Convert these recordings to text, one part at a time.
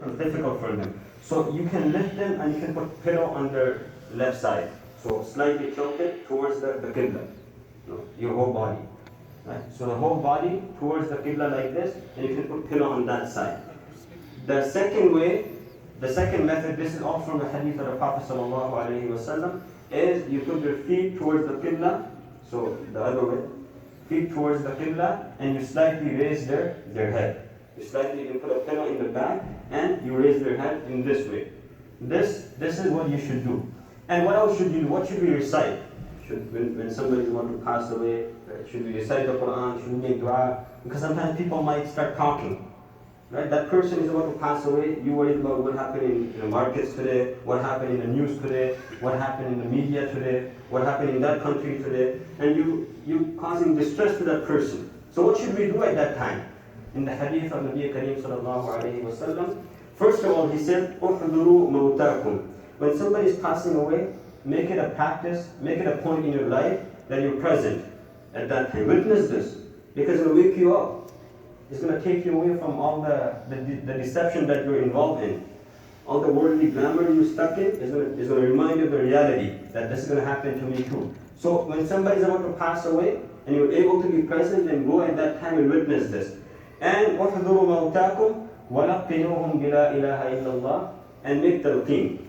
it's difficult for them. So you can lift them and you can put pillow on their left side. So slightly tilted towards the Qibla, your whole body. Right? So the whole body towards the Qibla like this, and you can put pillow on that side. The second way, the second method, this is all from the hadith of the Prophet ﷺ, is you put your feet towards the Qibla, so the other way, feet towards the Qibla, and you slightly raise their head. You put a pillow in the back, and you raise their head in this way. This is what you should do. And what else should you do? What should we recite? When somebody wants to pass away, should we recite the Quran? Should we make dua? Because sometimes people might start talking. Right? That person is about to pass away. You worry about what happened in the markets today, what happened in the news today, what happened in the media today, what happened in that country today, and you causing distress to that person. So what should we do at that time? In the hadith of M.U.B.K sallallahu alayhi wa sallam, first of all he said, "Uhduru mawtakum." When somebody is passing away, make it a practice, make it a point in your life that you're present at that time. Witness this, because it will wake you up. It's going to take you away from all the deception that you're involved in. All the worldly glamour you're stuck in is going to remind you of the reality that this is going to happen to me too. So when somebody's about to pass away and you're able to be present, then go at that time and witness this. And وَحْضُرُوا مَوْتَاكُمْ وَلَقِّنُوهُمْ بِلَا إِلَهَ إِلَّا اللَّهِ, and make talqeen.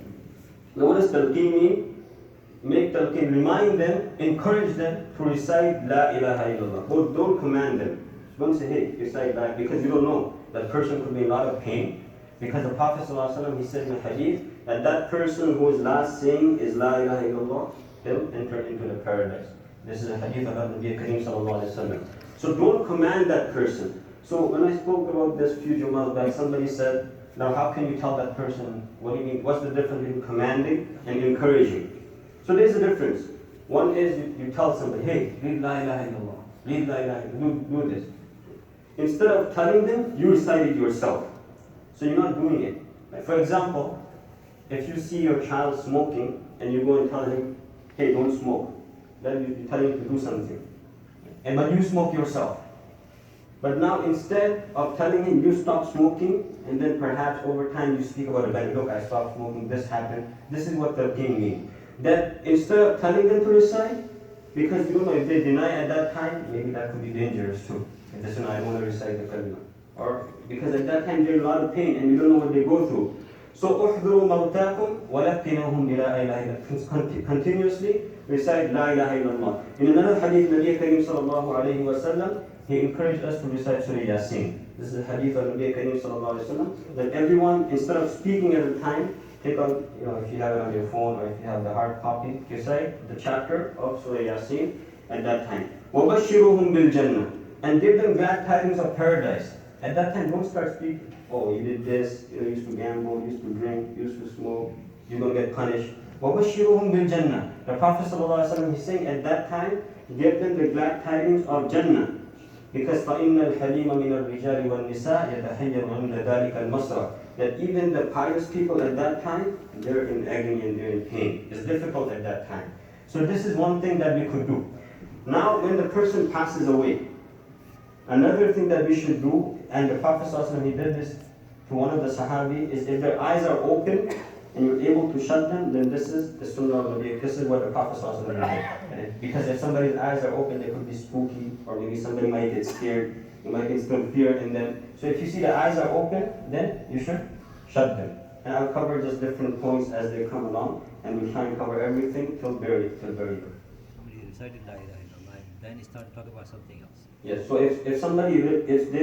Now what does talqeen mean? Make talqeen, remind them, encourage them to recite La ilaha illallah. But don't command them. Don't say, hey, recite that, because you don't know. That person could be in a lot of pain. Because the Prophet ﷺ, he said in the hadith, that person who is last saying is La ilaha illallah, he'll enter into the paradise. This is a hadith of M.U.B.K sallallahu alayhi wa sallam. So don't command that person. So when I spoke about this few Jummahs back, somebody said, now how can you tell that person, what do you mean, what's the difference between commanding and encouraging? So there's a difference. One is you tell somebody, hey, read La ilaha illallah, read La ilaha illallah, do this. Instead of telling them, you recite it yourself. So you're not doing it. Like for example, if you see your child smoking and you go and tell him, hey, don't smoke, then you're telling him to do something. But you smoke yourself. But now instead of telling him you stop smoking, and then perhaps over time you speak about it, like, look, I stopped smoking, this happened, this is what the king means. That instead of telling them to recite, because you don't know, if they deny at that time, maybe that could be dangerous too. If they say, no, I don't want to recite the kalima. Or because at that time they're in a lot of pain and you don't know what they go through. So, أُحْضُرُوا مَوْتَاكُمْ وَلَقِّنُوهُمْ بِلَا إِلَهَ إِلَّا. Continuously recite La ilaha illallah. In another hadith, M.U.B.K sallallahu alayhi wa sallam, he encouraged us to recite Surah Yasin. This is a hadith of M.U.B.K sallallahu alayhi wa sallam, that everyone, instead of speaking at a time, take out, if you have it on your phone or if you have the hard copy, recite the chapter of Surah Yasin at that time. وَبَشِّرُهُمْ بِالْجَنَّةِ. And give them glad tidings of paradise. At that time, don't start speaking. Oh, you did this, you used to gamble, you used to drink, you used to smoke, you're going to get punished. وَبَشِّرُهُمْ بِالْجَنَّةِ. The Prophet ﷺ, he's saying at that time, give them the glad tidings of Jannah. Because فَإِنَّ الْحَلِيمَ مِنَ الرِّجَالِ وَالنِّسَاءِ يَتَحَيَّرُ عِنْدَ ذَلِكَ الْمَسْرَةِ. That even the pious people at that time, they're in agony and they're in pain. It's difficult at that time. So this is one thing that we could do. Now, when the person passes away, another thing that we should do, and the Prophet ﷺ, he did this to one of the Sahabi, is if their eyes are open and you're able to shut them, then this is the Sunnah of Nabi. This is what the Prophet ﷺ did. Because if somebody's eyes are open, they could be spooky, or maybe somebody might get scared, you might instill fear in them. So if you see the eyes are open, then you should shut them. And I'll cover just different points as they come along, and we'll try and cover everything till burial. Somebody recited La ilaha illallah, then he started talking about something else. Yes, so if they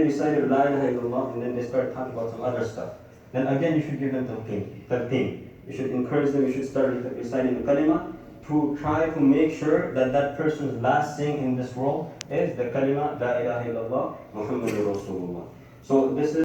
recited La ilaha illallah and then they start talking about some other stuff, then again you should give them talqeen. You should encourage them, you should start reciting the kalima to try to make sure that that person's last thing in this world is the kalima La ilaha illallah Muhammadur Rasulullah. So this is